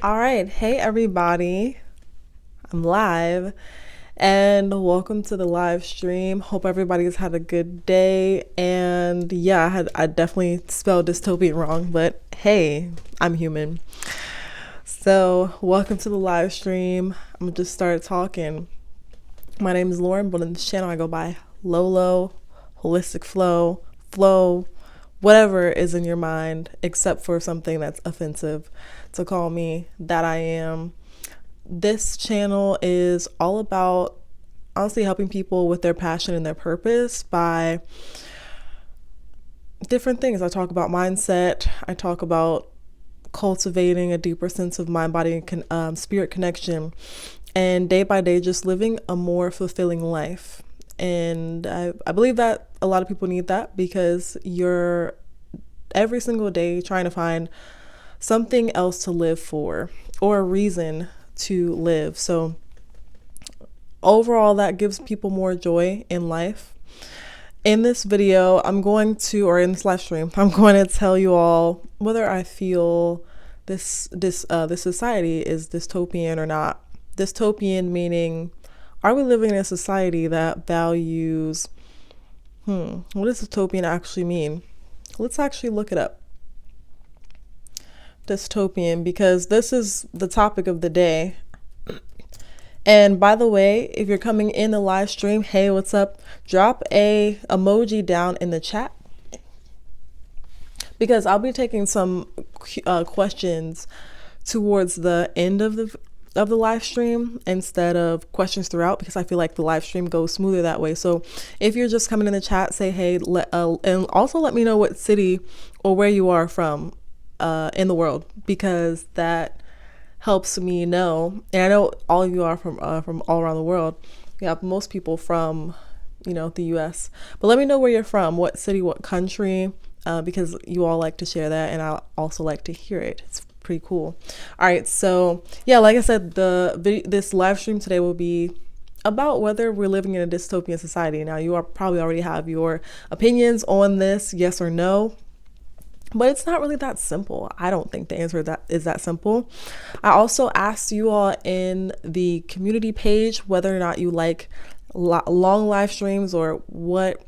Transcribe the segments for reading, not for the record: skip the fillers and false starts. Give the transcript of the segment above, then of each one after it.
All right. Hey, everybody. I'm live and welcome to the live stream. Hope everybody's had a good day. And yeah, I definitely spelled dystopian wrong, but hey, I'm human. So, welcome to the live stream. I'm gonna just start talking. My name is Lauren, but on this channel I go by Lolo, Holistic Flow, whatever is in your mind, except for something that's offensive, to call me that I am. This channel is all about honestly helping people with their passion and their purpose by different things. I talk about mindset, I talk about cultivating a deeper sense of mind, body, and spirit connection, and day by day just living a more fulfilling life. And I believe that a lot of people need that because you're every single day trying to find something else to live for or a reason to live. So overall, that gives people more joy in life. In this video, or in this live stream, I'm going to tell you all whether I feel this society is dystopian or not. Dystopian meaning, are we living in a society that values, what does dystopian actually mean? Let's actually look it up. Dystopian, because this is the topic of the day. And by the way, if you're coming in the live stream, hey, what's up? Drop a emoji down in the chat because I'll be taking some questions towards the end of the live stream instead of questions throughout, because I feel like the live stream goes smoother that way. So if you're just coming in the chat, say hey, and also let me know what city or where you are from in the world, because that helps me know. And I know all of you are from all around the world. We have most people from, the US. But let me know where you're from, what city, what country, because you all like to share that, and I also like to hear it. It's pretty cool. All right, so yeah, like I said, this live stream today will be about whether we're living in a dystopian society. Now, you probably already have your opinions on this, yes or no. But it's not really that simple. I don't think the answer is that simple. I also asked you all in the community page whether or not you like long live streams, or what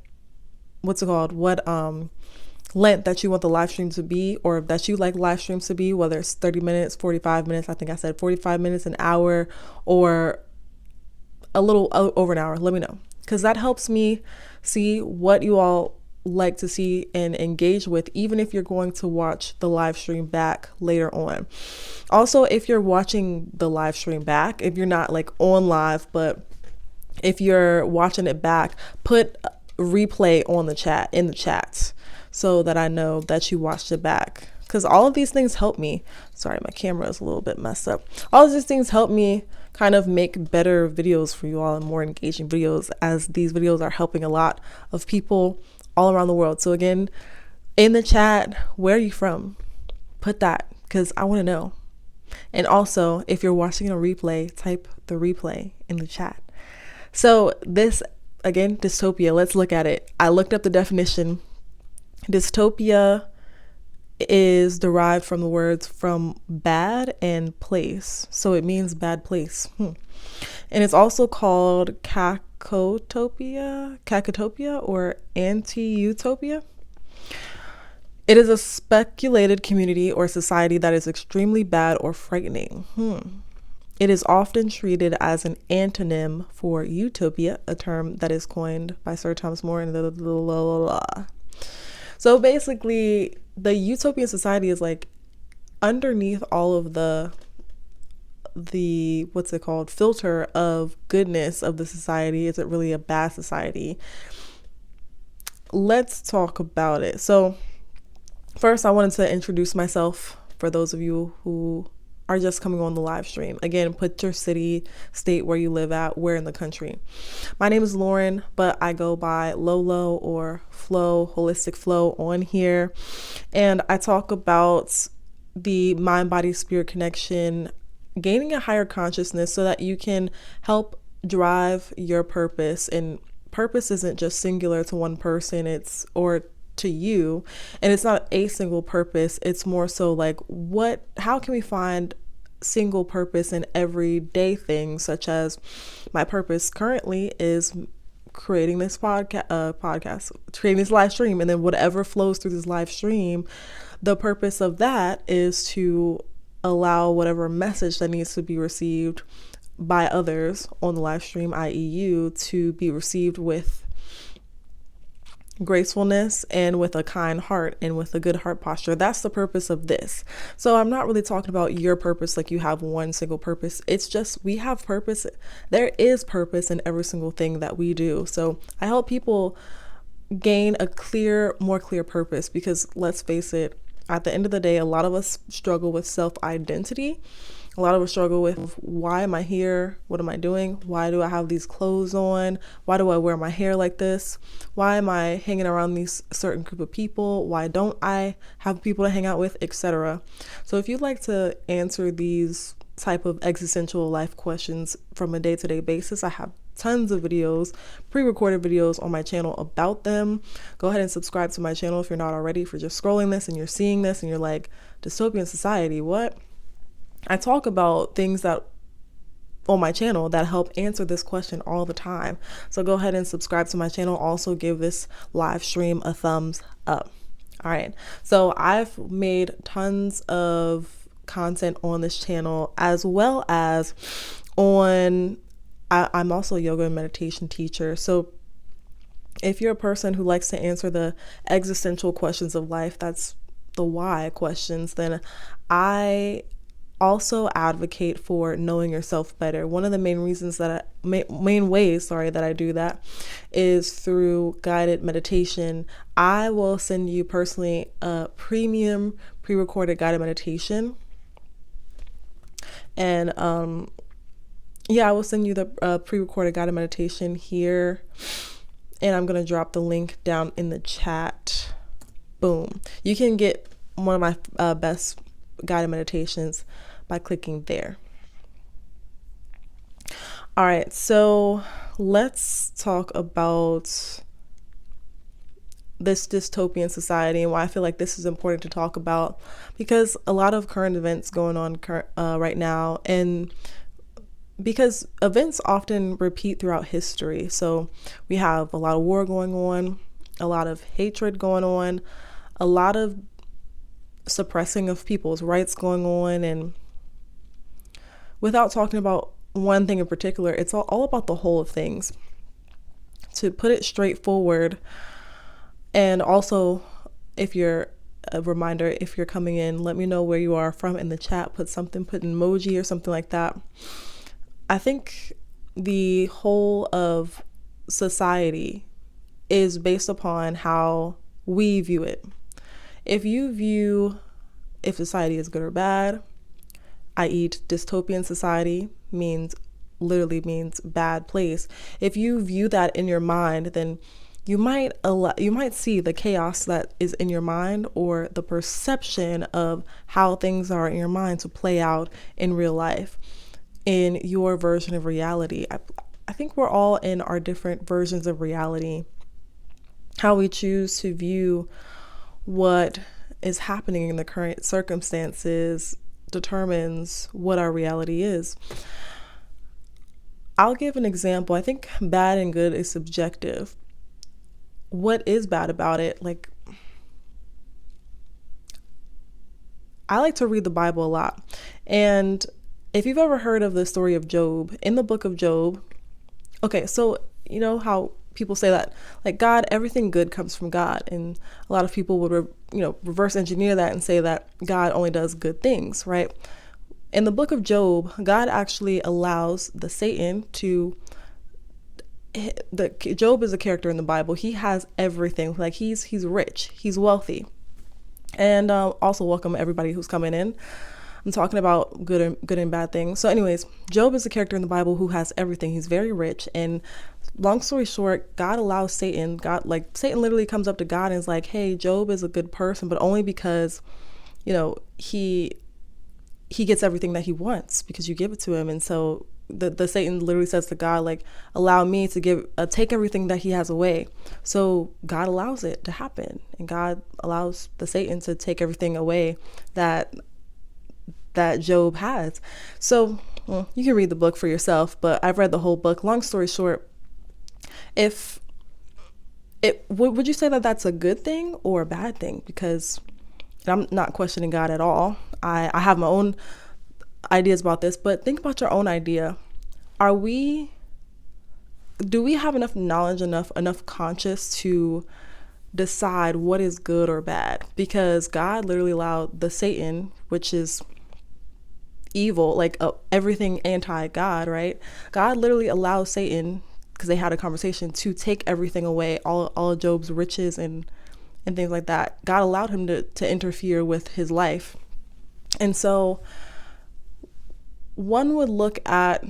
length that you want the live stream to be, or that you like live streams to be, whether it's 30 minutes, 45 minutes. I think I said 45 minutes, an hour, or a little over an hour. Let me know, because that helps me see what you all like to see and engage with, even if you're going to watch the live stream back later on. Also, if you're watching the live stream back, if you're not like on live, but if you're watching it back, put replay on the chat, in the chats, so that I know that you watched it back, because all of these things help me. Sorry, my camera is a little bit messed up. All of these things help me kind of make better videos for you all and more engaging videos, as these videos are helping a lot of people all around the world. So again, in the chat, where are you from? Put that, because I want to know. And also, if you're watching a replay, type the replay in the chat. So this, again, dystopia, let's look at it. I looked up the definition. Dystopia is derived from the words from bad and place. So it means bad place. And it's also called Cacotopia or anti-utopia. It is a speculated community or society that is extremely bad or frightening. It is often treated as an antonym for utopia, a term that is coined by Sir Thomas More and So basically, the utopian society is like underneath all of the what's it called, filter of goodness of the society. Is it really a bad society? Let's talk about it. So first, I wanted to introduce myself for those of you who are just coming on the live stream. Again, put your city, state where you live at, where in the country. My name is Lauren, but I go by Lolo or Flow, Holistic Flow on here. And I talk about the mind, body, spirit connection, gaining a higher consciousness so that you can help drive your purpose. And purpose isn't just singular to one person, or to you, and it's not a single purpose. It's more so like, how can we find single purpose in everyday things, such as my purpose currently is creating this podcast, creating this live stream, and then whatever flows through this live stream, the purpose of that is to allow whatever message that needs to be received by others on the live stream, i.e. you, to be received with gracefulness and with a kind heart and with a good heart posture. That's the purpose of this. So I'm not really talking about your purpose like you have one single purpose. It's just we have purpose. There is purpose in every single thing that we do. So I help people gain a more clear purpose, because let's face it, at the end of the day, a lot of us struggle with self-identity. A lot of us struggle with, why am I here? What am I doing? Why do I have these clothes on? Why do I wear my hair like this? Why am I hanging around these certain group of people? Why don't I have people to hang out with, etc.? So if you'd like to answer these type of existential life questions from a day-to-day basis, I have tons of videos, pre-recorded videos on my channel about them. Go ahead and subscribe to my channel if you're not already. If you're just scrolling this and you're seeing this and you're like, dystopian society, what? I talk about things that on my channel that help answer this question all the time. So go ahead and subscribe to my channel. Also give this live stream a thumbs up. All right. So I've made tons of content on this channel, as well as I'm also a yoga and meditation teacher. So if you're a person who likes to answer the existential questions of life, that's the why questions, then I also advocate for knowing yourself better. One of the main reasons that main ways that I do that is through guided meditation. I will send you personally a premium pre-recorded guided meditation, and I will send you the pre-recorded guided meditation here, and I'm gonna drop the link down in the chat. Boom. You can get one of my best guided meditations by clicking there. All right, so let's talk about this dystopian society and why I feel like this is important to talk about, because a lot of current events going on right now, and because events often repeat throughout history. So we have a lot of war going on, a lot of hatred going on, a lot of suppressing of people's rights going on, and without talking about one thing in particular, it's all about the whole of things. To put it straightforward, and also, if you're a reminder, if you're coming in, let me know where you are from in the chat. Put an emoji or something like that. I think the whole of society is based upon how we view it. If you view if society is good or bad, i.e. dystopian society literally means bad place. If you view that in your mind, then you might see the chaos that is in your mind, or the perception of how things are in your mind to play out in real life, in your version of reality. I think we're all in our different versions of reality. How we choose to view what is happening in the current circumstances determines what our reality is. I'll give an example. I think bad and good is subjective. What is bad about it? Like, I like to read the Bible a lot. And if you've ever heard of the story of Job, in the book of Job, okay, so you know how people say that, like, God, everything good comes from God, and a lot of people would reverse engineer that and say that God only does good things, right? In the book of Job, God actually allows Satan to Job is a character in the Bible. He has everything. Like, he's rich, he's wealthy. And also welcome everybody who's coming in. I'm talking about good and bad things. So anyways, Job is a character in the Bible who has everything. He's very rich, and long story short, God allows Satan literally comes up to God and is like, hey, Job is a good person, but only because, he gets everything that he wants because you give it to him. And so the Satan literally says to God, like, allow me to take everything that he has away. So God allows it to happen, and God allows the Satan to take everything away that that Job has. So you can read the book for yourself, but I've read the whole book. Long story short, if would you say that that's a good thing or a bad thing? Because I'm not questioning God at all. I have my own ideas about this, but think about your own idea. Do we have enough knowledge, enough conscious to decide what is good or bad? Because God literally allowed the Satan, which is evil, like everything anti-God, right? God literally allows Satan, because they had a conversation, to take everything away, all of Job's riches and things like that. God allowed him to interfere with his life. And so one would look at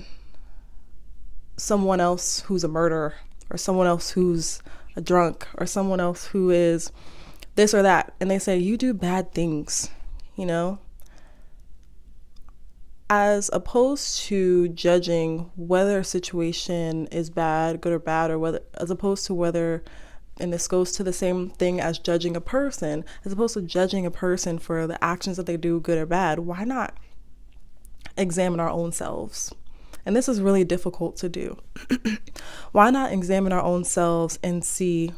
someone else who's a murderer, or someone else who's a drunk, or someone else who is this or that, and they say, you do bad things, you know, as opposed to judging whether a situation is bad, good or bad, or whether, as opposed to whether, and this goes to the same thing as judging a person, as opposed to judging a person for the actions that they do, good or bad, why not examine our own selves? And this is really difficult to do. Why not examine our own selves and see,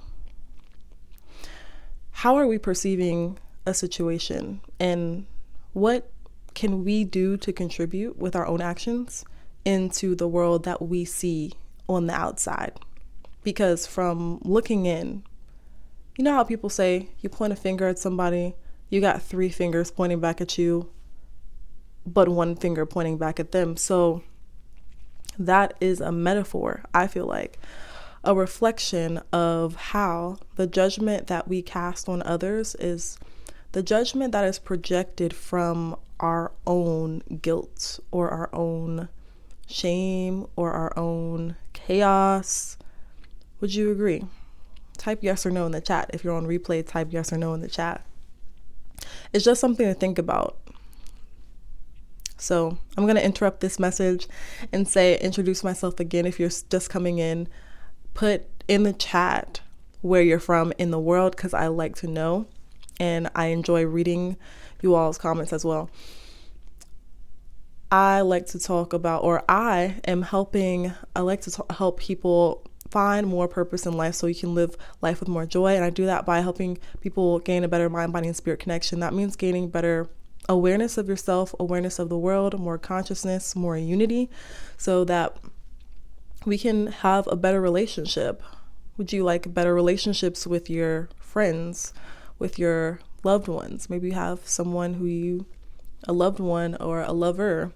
how are we perceiving a situation, and what can we do to contribute with our own actions into the world that we see on the outside? Because from looking in, you know how people say you point a finger at somebody, you got 3 fingers pointing back at you, but 1 finger pointing back at them. So that is a metaphor, I feel like, a reflection of how the judgment that we cast on others is the judgment that is projected from our own guilt, or our own shame, or our own chaos. Would you agree? Type yes or no in the chat. If you're on replay, type yes or no in the chat. It's just something to think about. So I'm going to interrupt this message and introduce myself again. If you're just coming in, put in the chat where you're from in the world, because I like to know, and I enjoy reading you all's comments as well. I like to talk about, or I like to help people find more purpose in life so you can live life with more joy. And I do that by helping people gain a better mind, body, and spirit connection. That means gaining better awareness of yourself, awareness of the world, more consciousness, more unity, so that we can have a better relationship. Would you like better relationships with your friends, with your loved ones? Maybe you have a loved one or a lover.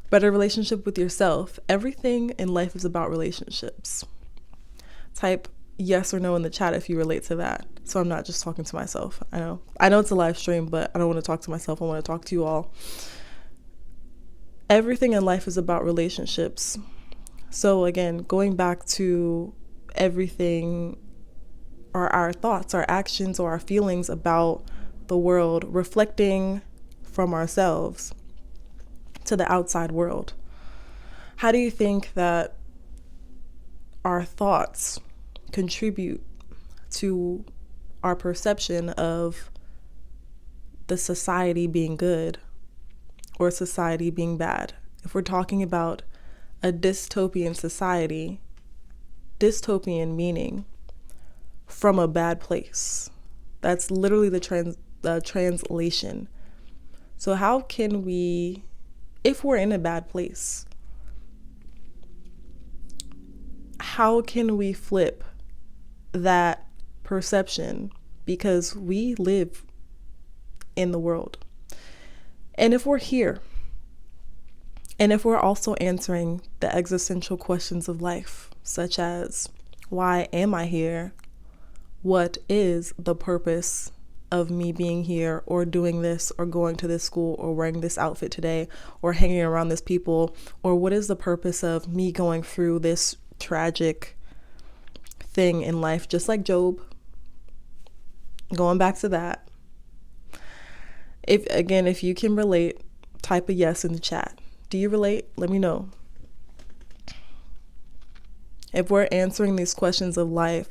Better relationship with yourself. Everything in life is about relationships. Type yes or no in the chat if you relate to that, so I'm not just talking to myself. I know it's a live stream, but I don't want to talk to myself. I want to talk to you all. Everything in life is about relationships. So again, going back to everything, or our thoughts, our actions, or our feelings about the world, reflecting from ourselves to the outside world. How do you think that our thoughts contribute to our perception of the society being good or society being bad? If we're talking about a dystopian society, dystopian meaning from a bad place. That's literally the translation. So how can we, if we're in a bad place, how can we flip that perception? Because we live in the world. And if we're here, and if we're also answering the existential questions of life, such as, why am I here? What is the purpose of me being here, or doing this, or going to this school, or wearing this outfit today, or hanging around this people? Or what is the purpose of me going through this tragic thing in life, just like Job? Going back to that. If you can relate, type a yes in the chat. Do you relate? Let me know. If we're answering these questions of life,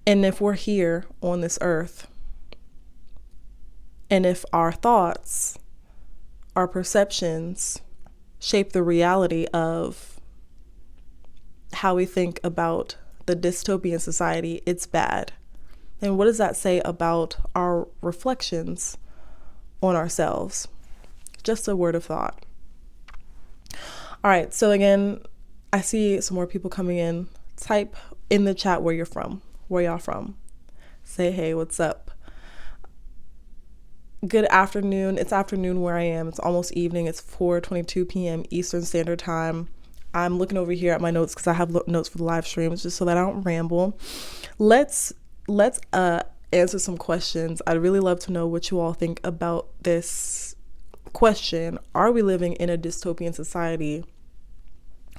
and if we're here on this earth, and if our thoughts our perceptions shape the reality of how we think about the dystopian society. It's bad. And what does that say about our reflections on ourselves? Just a word of thought. All right, so again, I see some more people coming in. Type in the chat where you're from, where y'all from. Say, hey, what's up? Good afternoon. It's afternoon where I am. It's almost evening. It's 4:22 p.m. Eastern Standard Time. I'm looking over here at my notes because I have notes for the live streams just so that I don't ramble. Let's answer some questions. I'd really love to know what you all think about this question. Are we living in a dystopian society?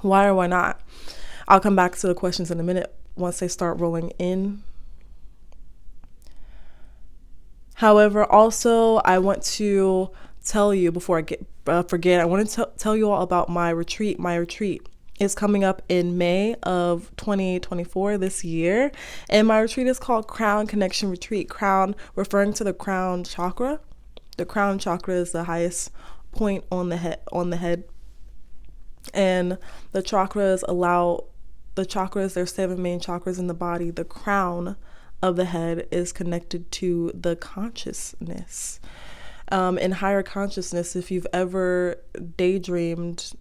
Why or why not? I'll come back to the questions in a minute once they start rolling in. However, also, I want to tell you before I forget, I want to tell you all about my retreat. My retreat is coming up in May of 2024 this year. And my retreat is called Crown Connection Retreat. Crown referring to the crown chakra. The crown chakra is the highest point on the head. And the chakras, there's 7 main chakras in the body. The crown of the head is connected to the consciousness. In higher consciousness, if you've ever daydreamed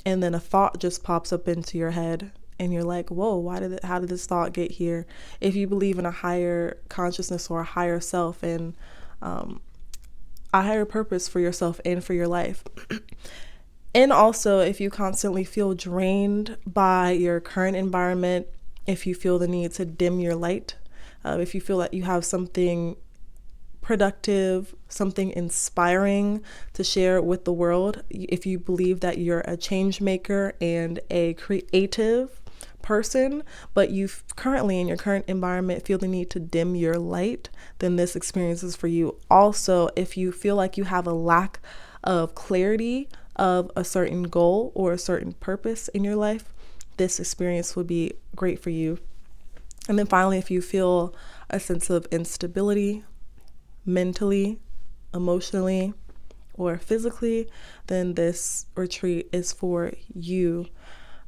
and then a thought just pops up into your head and you're like, whoa, how did this thought get here? If you believe in a higher consciousness or a higher self and a higher purpose for yourself and for your life. And also, if you constantly feel drained by your current environment, if you feel the need to dim your light, if you feel that you have something productive, something inspiring to share with the world, if you believe that you're a change maker and a creative person, but you currently in your current environment feel the need to dim your light, then this experience is for you. Also, if you feel like you have a lack of clarity of a certain goal or a certain purpose in your life, this experience would be great for you. And then finally, if you feel a sense of instability, mentally, emotionally, or physically, then this retreat is for you.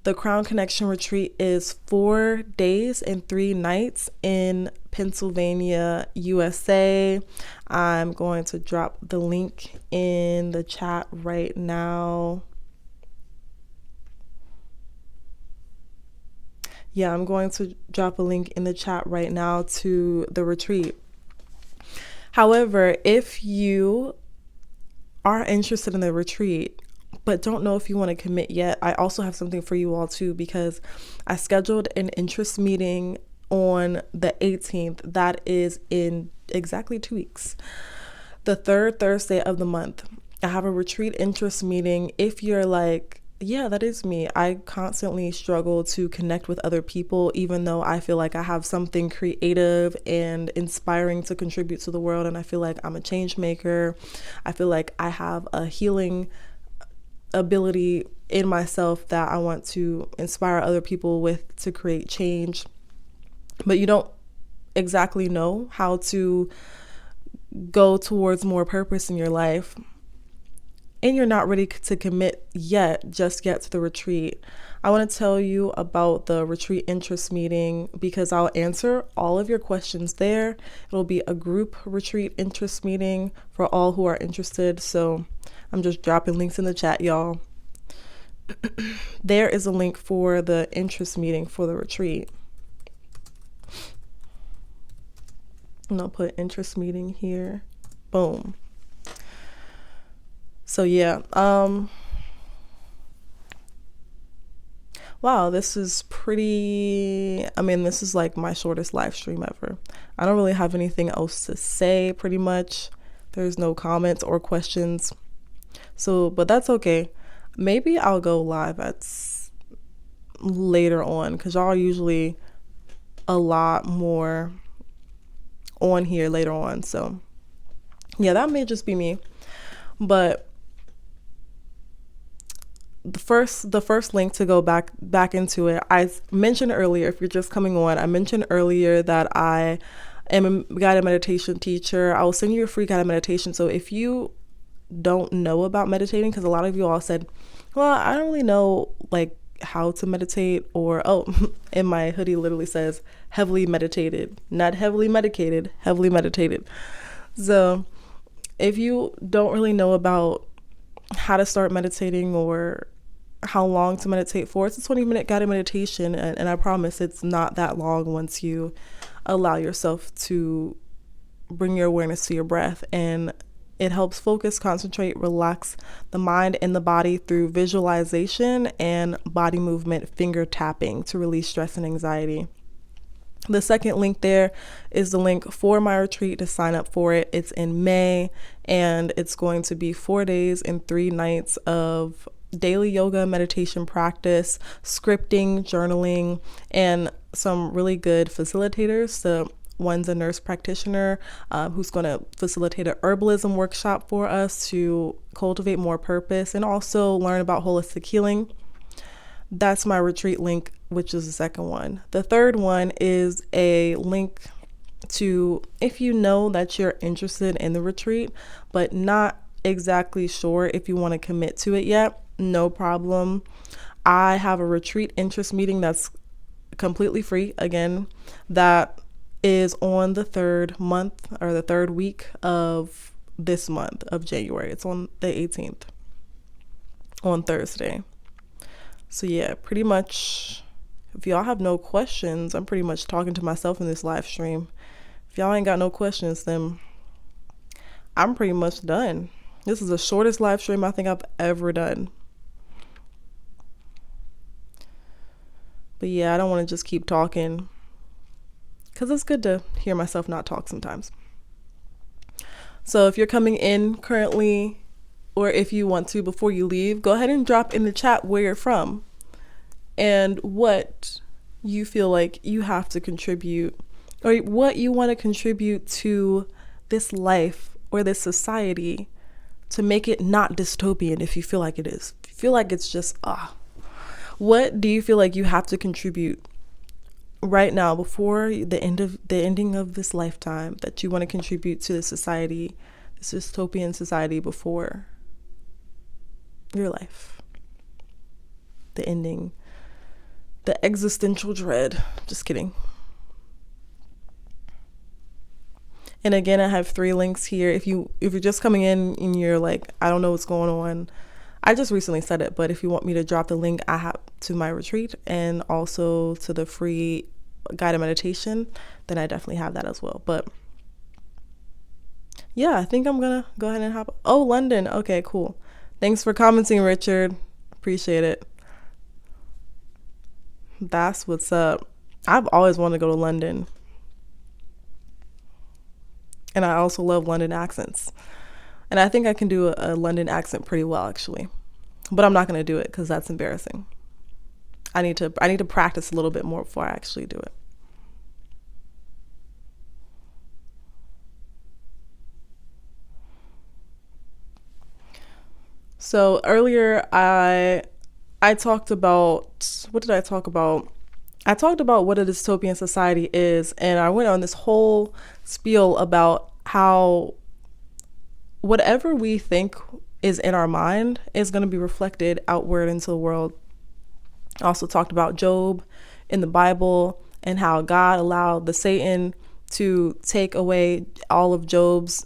The Crown Connection Retreat is 4 days and 3 nights in Pennsylvania, USA. I'm going to drop the link in the chat right now. Yeah, I'm going to drop a link in the chat right now to the retreat. However, if you are interested in the retreat, but don't know if you want to commit yet, I also have something for you all too, because I scheduled an interest meeting on the 18th. That is in exactly 2 weeks. The 3rd Thursday of the month. I have a retreat interest meeting. If you're like, yeah, that is me. I constantly struggle to connect with other people, even though I feel like I have something creative and inspiring to contribute to the world. And I feel like I'm a change maker. I feel like I have a healing ability in myself that I want to inspire other people with to create change. But you don't exactly know how to go towards more purpose in your life. And you're not ready to commit just yet to the retreat. I want to tell you about the retreat interest meeting because I'll answer all of your questions there. It'll be a group retreat interest meeting for all who are interested. So I'm just dropping links in the chat, y'all. There is a link for the interest meeting for the retreat. And I'll put interest meeting here. Boom. So yeah, wow, this is this is like my shortest live stream ever. I don't really have anything else to say, pretty much. There's no comments or questions. So, but that's okay. Maybe I'll go live later on, because y'all are usually a lot more on here later on. So yeah, that may just be me. But the first link to go back into it, I mentioned earlier, if you're just coming on, I mentioned earlier that I am a guided meditation teacher. I will send you a free guided meditation. So if you don't know about meditating, because a lot of you all said, well, I don't really know like how to meditate, or oh, in my hoodie literally says heavily meditated, not heavily medicated, heavily meditated. So if you don't really know about how to start meditating or how long to meditate for, it's a 20-minute guided meditation, and I promise it's not that long once you allow yourself to bring your awareness to your breath. And it helps focus, concentrate, relax the mind and the body through visualization and body movement, finger tapping to release stress and anxiety. The second link there is the link for my retreat to sign up for it. It's in May, and it's going to be 4 days and 3 nights of daily yoga, meditation practice, scripting, journaling, and some really good facilitators. So one's a nurse practitioner who's going to facilitate a herbalism workshop for us to cultivate more purpose and also learn about holistic healing. That's my retreat link, which is the second one. The third one is a link to, if you know that you're interested in the retreat, but not exactly sure if you want to commit to it yet, no problem. I have a retreat interest meeting that's completely free, again, that is on the third month or the third week of this month of January. It's on the 18th, on Thursday. So yeah, pretty much, if y'all have no questions, I'm pretty much talking to myself in this live stream. If y'all ain't got no questions, then I'm pretty much done. This is the shortest live stream I think I've ever done. But yeah, I don't want to just keep talking, because it's good to hear myself not talk sometimes. So if you're coming in currently, or if you want to before you leave, go ahead and drop in the chat where you're from and what you feel like you have to contribute, or what you want to contribute to this life or this society to make it not dystopian. If you feel like it is, if you feel like it's just what do you feel like you have to contribute right now before the ending of this lifetime, that you want to contribute to the society, this dystopian society, before your life, the ending, the existential dread? Just kidding. And again, I have 3 links here. If you're just coming in and you're like, I don't know what's going on, I just recently said it, but if you want me to drop the link I have to my retreat and also to the free guided meditation, then I definitely have that as well. But yeah, I think I'm gonna go ahead and hop. Oh, London. Okay, cool. Thanks for commenting, Richard. Appreciate it. That's what's up. I've always wanted to go to London. And I also love London accents. And I think I can do a London accent pretty well, actually. But I'm not going to do it because that's embarrassing. I need to practice a little bit more before I actually do it. So earlier I talked about, what did I talk about? I talked about what a dystopian society is, and I went on this whole spiel about how whatever we think is in our mind is going to be reflected outward into the world. I also talked about Job in the Bible and how God allowed the Satan to take away all of Job's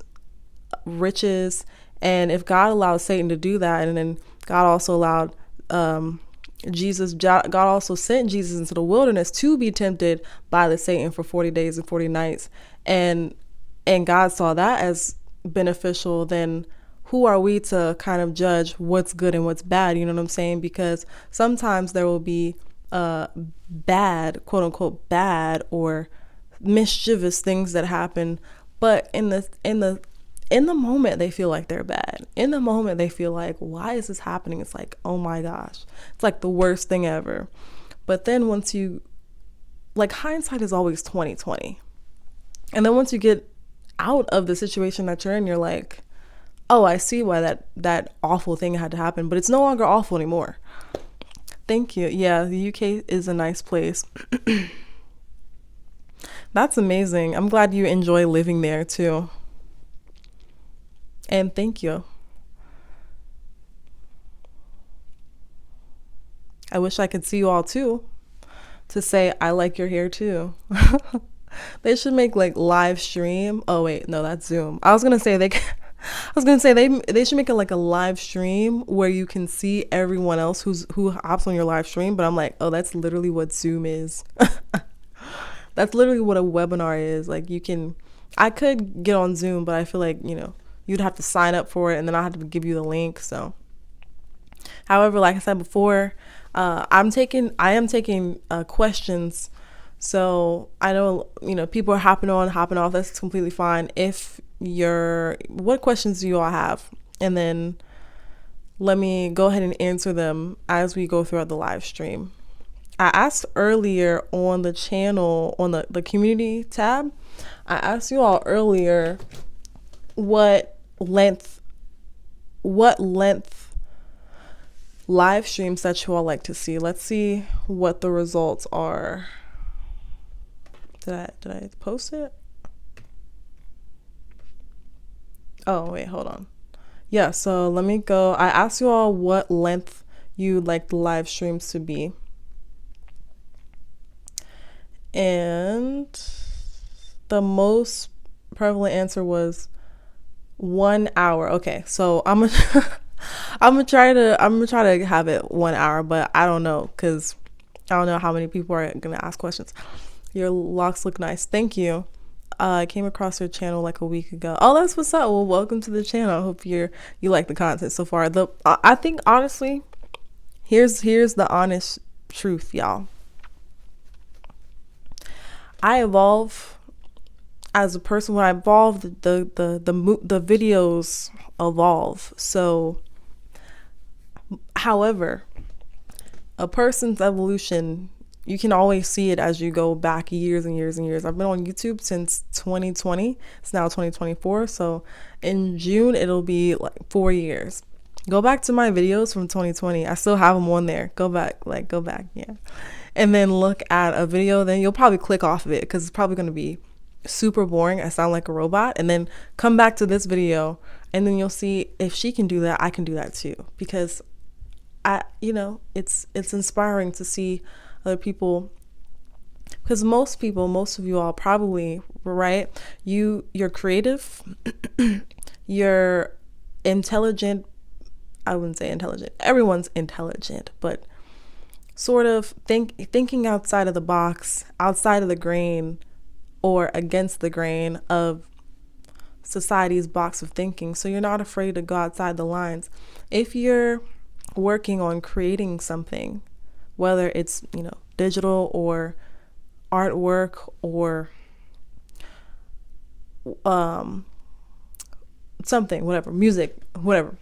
riches. And if God allowed Satan to do that, and then God also allowed God also sent Jesus into the wilderness to be tempted by the Satan for 40 days and 40 nights. And God saw that as beneficial, then who are we to kind of judge what's good and what's bad? You know what I'm saying? Because sometimes there will be bad, quote unquote, bad or mischievous things that happen, but in the moment they feel like they're bad. In the moment they feel like, why is this happening? It's like, oh my gosh, it's like the worst thing ever. But then once you, like, hindsight is always 20/20. And then once you get out of the situation that you're in, you're like, oh, I see why that awful thing had to happen, but it's no longer awful anymore. Thank you. Yeah, the UK is a nice place. That's amazing. I'm glad you enjoy living there too. And thank you. I wish I could see you all too to say I like your hair too. They should make like live stream. Oh wait, no, that's Zoom. I was gonna say they. I was gonna say they should make it like a live stream where you can see everyone else who hops on your live stream. But I'm like, oh, that's literally what Zoom is. That's literally what a webinar is. Like you can, I could get on Zoom, but I feel like you'd have to sign up for it, and then I have to give you the link. So, however, like I said before, I am taking questions. So I know, people are hopping on, hopping off. That's completely fine. What questions do you all have? And then let me go ahead and answer them as we go throughout the live stream. I asked earlier on the channel, on the community tab, I asked you all earlier what length live streams that you all like to see. Let's see what the results are. Did I post it? Oh, wait, hold on. Yeah, so let me go. I asked you all what length you'd like the live streams to be. And the most prevalent answer was 1 hour. Okay, so I'm gonna try to have it 1 hour, but I don't know, because I don't know how many people are gonna ask questions. Your locks look nice. Thank you. I came across your channel like a week ago. Oh, that's what's up. Well, welcome to the channel. I hope you like the content so far. I think honestly, here's the honest truth, y'all. I evolve as a person. When I evolve, the videos evolve. So, however, a person's evolution, you can always see it as you go back years and years and years. I've been on YouTube since 2020. It's now 2024. So in June, it'll be like 4 years. Go back to my videos from 2020. I still have them on there. Go back. Yeah. And then look at a video. Then you'll probably click off of it because it's probably going to be super boring. I sound like a robot. And then come back to this video. And then you'll see if she can do that, I can do that too. Because it's inspiring to see other people, because most of you all probably, right, you're creative, you're intelligent. I wouldn't say intelligent, everyone's intelligent, but sort of thinking outside of the box, outside of the grain, or against the grain of society's box of thinking. So you're not afraid to go outside the lines. If you're working on creating something, whether it's, digital or artwork or something, whatever, music, whatever,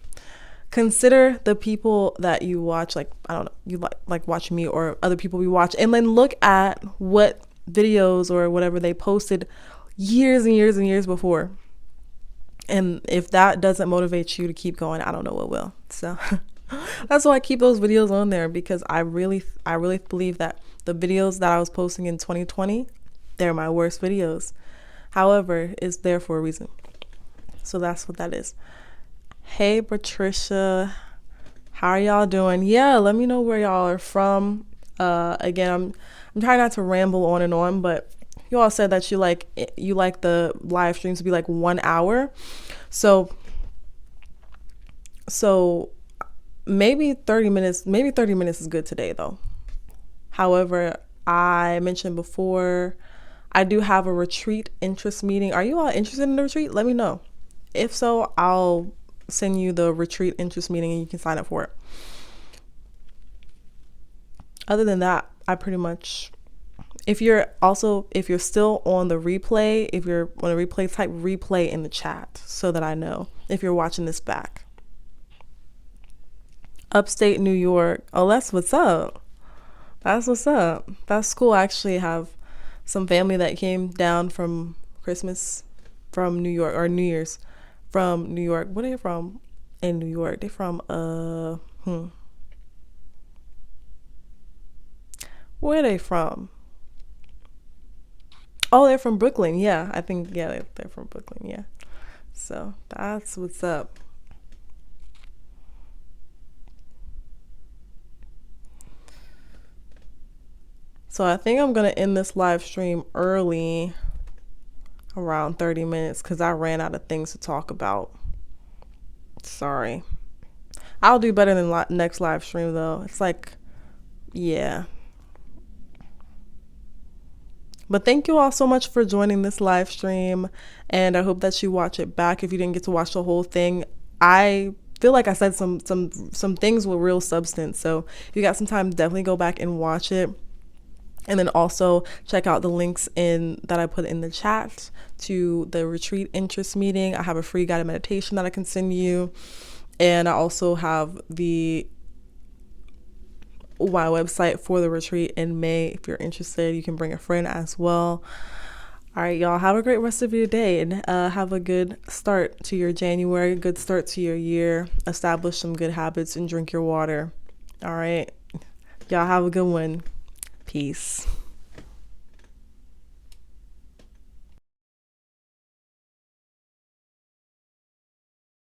consider the people that you watch, like, I don't know, you like watch me or other people we watch, and then look at what videos or whatever they posted years and years and years before. And if that doesn't motivate you to keep going, I don't know what will. So that's why I keep those videos on there, because I really believe that the videos that I was posting in 2020, they're my worst videos. However, it's there for a reason. So that's what that is. Hey, Patricia, how are y'all doing? Yeah, let me know where y'all are from. Again, I'm trying not to ramble on and on, but you all said that you like the live streams to be like 1 hour. So maybe 30 minutes is good today though. However, I mentioned before, I do have a retreat interest meeting. Are you all interested in the retreat? Let me know. If so, I'll send you the retreat interest meeting and you can sign up for it. Other than that, I pretty much, if you're still on the replay, if you're on a replay, type replay in the chat so that I know if you're watching this back. Upstate New York. Oh, that's what's up. That's cool. I actually have some family that came down from Christmas from New York, or New Year's from New York. What are they from in New York? They're from where are they from? Oh, they're from Brooklyn. Yeah, I think, yeah, they're from Brooklyn. Yeah. So that's what's up. So I think I'm gonna end this live stream early, around 30 minutes, because I ran out of things to talk about. Sorry. I'll do better than next live stream though. It's like, yeah. But thank you all so much for joining this live stream, and I hope that you watch it back if you didn't get to watch the whole thing. I feel like I said some things with real substance. So if you got some time, definitely go back and watch it. And then also check out the links in that I put in the chat to the retreat interest meeting. I have a free guided meditation that I can send you. And I also have my website for the retreat in May. If you're interested, you can bring a friend as well. All right, y'all, have a great rest of your day, and have a good start to your January, good start to your year. Establish some good habits and drink your water. All right, y'all have a good one. Peace.